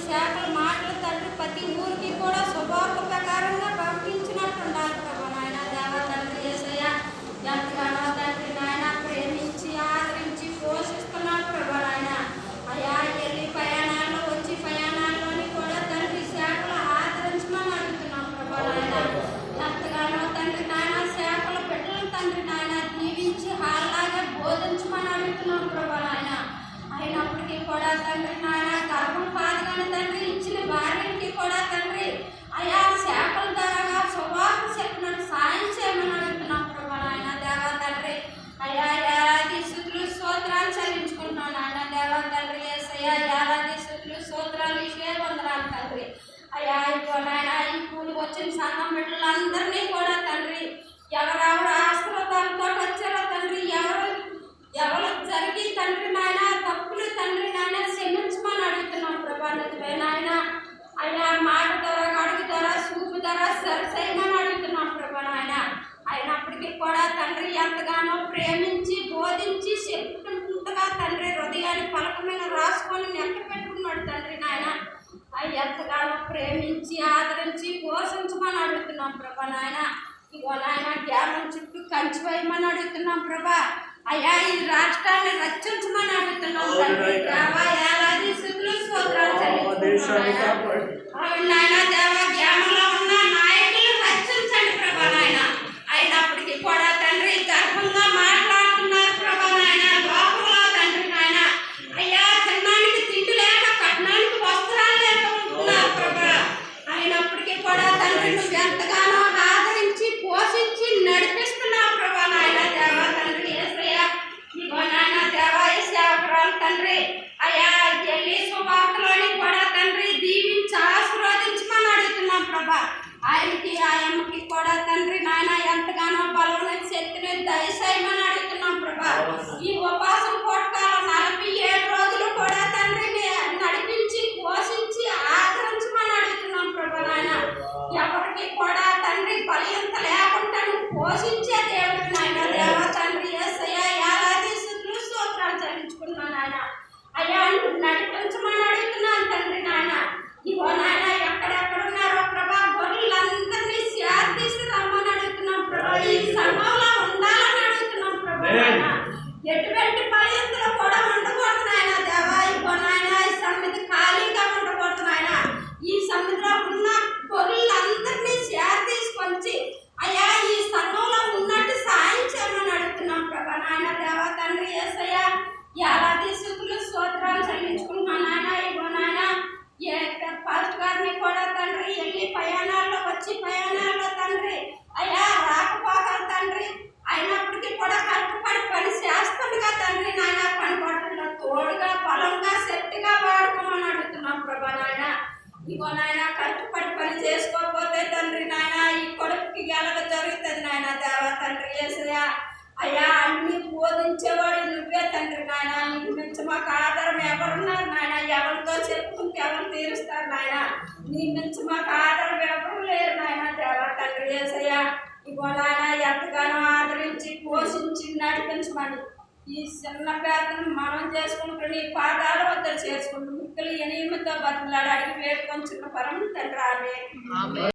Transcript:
శాఖల మాటలు తండ్రి ప్రతి ఊరికి కూడా శుభార్త ప్రకారంగా పంపించినట్టు ఉండాలి ప్రభా నాయన దేవా తండ్రి యేసయ్య ఎంతగానో తండ్రి నాయన ప్రేమించి ఆదరించి పోషిస్తున్నాడు ప్రభా నాయన అయ్యా వెళ్ళి ప్రయాణాల్లో వచ్చి ప్రయాణాల్లోని కూడా తండ్రి శాఖలు ఆదరించమని అడుగుతున్నాం ప్రభా నాయన ఎంతగానో తండ్రి నాయన శాఖల బిడ్డలు తండ్రి నాయన దీవించి హాలాగా బోధించమని అడుగుతున్నాం ప్రభా నాయన అయినప్పటికీ కూడా తండ్రి నాయన గర్భం పాదగానే తండ్రి ఇచ్చిన భార్యకి కూడా తండ్రి అయా శాఖల ద్వారా శుభార్త చెప్పినట్టు సాయం చేయమని అడుగుతున్నాం ప్రభా నాయన దేవా తండ్రి అయ్యా ఏలాది స్తుతులు స్తోత్రాలు చెల్లించుకుంటున్నాను నాయన దేవా తండ్రి యేసయ్య ఏలాది స్తుతులు స్తోత్రాలు ఇవే వందనాలు తండ్రి అయ్యా ఇదిగో నాయన ఈ కూలికి వచ్చిన సంఘం బిడ్డలందరినీ కూడా తండ్రి ఎవరెవరు ఆశీర్వాదాలతో వచ్చారో తండ్రి ఎవరు జరిగి తండ్రి నాయన తప్పులు తండ్రి నాయన క్షమించమని అడుగుతున్నాం ప్రభా నాయన అయ్యా మాట ద్వారా అడుగు ద్వారా చూపు ద్వారా సరిచేయమని అడుగుతున్నాం ప్రభా నాయన అయినప్పటికీ కూడా తండ్రి ఎంతగానో ప్రేమించి బోధించి చెప్పుకుంటుగా తండ్రి హృదయాన్ని పలక మీద రాసుకొని నెక్క పెట్టుకున్నాడు తండ్రి నాయన ఎంతగానో ప్రేమించి ఆదరించి పోషించమని అడుగుతున్నాం ప్రభా నాయన ఇగో నాయన జ్ఞానం చుట్టూ కంచి వేయమని అడుగుతున్నాం ప్రభా అయ్యా ఈ రాష్ట్రాన్ని రక్షించమని అడుగుతున్నాం తండ్రి దేవా ఏలాది స్తుతులు స్తోత్రాలు చెల్లించుకుంటున్నాం నాయన దేవా జ్ఞానంలో ఉన్న నాయకులు రక్షించండి ప్రభా నాయన అయినప్పటికీ కూడా తండ్రి గర్భంగా మాట్లాడుతున్నారు ప్రభా నాయన లోపల తండ్రి నాయన అయ్యా తినడానికి తిండి లేక కట్నానికి వస్త్రాలు లేక ఉంటున్నారు ప్రభా అయినప్పటికీ కూడా తండ్రి నువ్వు ఎంతగానో ఆదరించి పోషించి నడిపిస్తున్నావు ప్రభా నాయన దేవా తండ్రి యేసయ్య ఇగో నాయన దేవా సేవకురాలు తండ్రి అయ్యా వెళ్ళి శుభార్తలోని కూడా తండ్రి దీవించి ఆశీర్వదించమని అడుగుతున్నాం ప్రభా ఆయనకి ఆయమ్మకి కూడా తండ్రి నాయన ఎంతగానో బలం శక్తిని దయచేయమని అడుగుతున్నాం ప్రభా ఈ ఉపాసం కోటకాలం 47 రోజులు కూడా తండ్రి నడిపించి పోషించి ఆదరించమని అడుగుతున్నాం ప్రభా నాయన ఎవరికి కూడా తండ్రి బలింత లేకుండా పోషించే దేవుడు నాయన దేవా తండ్రి యేసయ్య ఏలాది స్తుతులు స్తోత్రాలు చెల్లించుకున్నాను నాయన అయ్యా నడిపించమని అడుగుతున్నాను తండ్రి నాయన ఇగో నాయన ఎక్కడెక్కడ ఉన్నారో ప్రభా గొర్రెలందరినీ శాంతిస్తూ రమ్మని అడుగుతున్నాం ప్రభా ఈ సంఘంలో ఉండాలని అడుగుతున్నాం ప్రభా నాయన ఎటువంటి పరిస్థితులు కూడా ఉండకూడదు నాయన దేవా ఇగో నాయన ఈ సన్నిధి ఖాళీగా ఉండకూడదు నాయన ఈ సన్నిధిలో ఉన్న గొర్రెలందరినీ శాంతించి అయ్యా ఈ సంఘంలో ఉన్నట్టు సాయం చేయమని అడుగుతున్నాం ప్రభా నాయన దేవా తండ్రి యేసయ్య ఏలాది స్తుతులు స్తోత్రాలు చెల్లించుకుంటున్నాను నాయన ఇగో నాయన పాస్టర్ గారిని కూడా తండ్రి వెళ్ళి ప్రయాణాల్లో వచ్చి ప్రయాణాల్లో తండ్రి అయ్యా రాకపోకలు తండ్రి అయినప్పటికీ కూడా కట్టుబడి పని చేస్తుండగా తండ్రి నాయన పని పట్టులో తోడుగా బలంగా శక్తిగా వాడుకోమని అడుగుతున్నాం ప్రభా నాయన ఇగో నాయన కట్టుబడి పని చేసుకోకపోతే తండ్రి నాయన ఈ కొడుకుకి ఎలాగ జరుగుతుంది నాయన దేవా తండ్రి యేసయ్య అయ్యా అన్ని బోధించేవాడు నువ్వే తండ్రి నాయన నీకు మించి మాకు ఆధారం ఎవరున్నారు నాయన ఎవరితో చెప్పుకుంటే ఎవరు తీరుస్తారు నాయన నీ మించి మాకు ఆధారం ఎవరు లేరు నాయన దేవా తండ్రి యేసయ్య ఇగో నాయన ఎంతగానో ఆదరించి పోషించి నడిపించమని ఈ చిన్న పేదను మనం చేసుకుంటూ నీ పాదాల వద్ద చేసుకుంటూ ముక్కలు ఎనిమిదితో బతులాడి అడిగి వేడుకొని చిన్న పరం తండ్రి ఆమె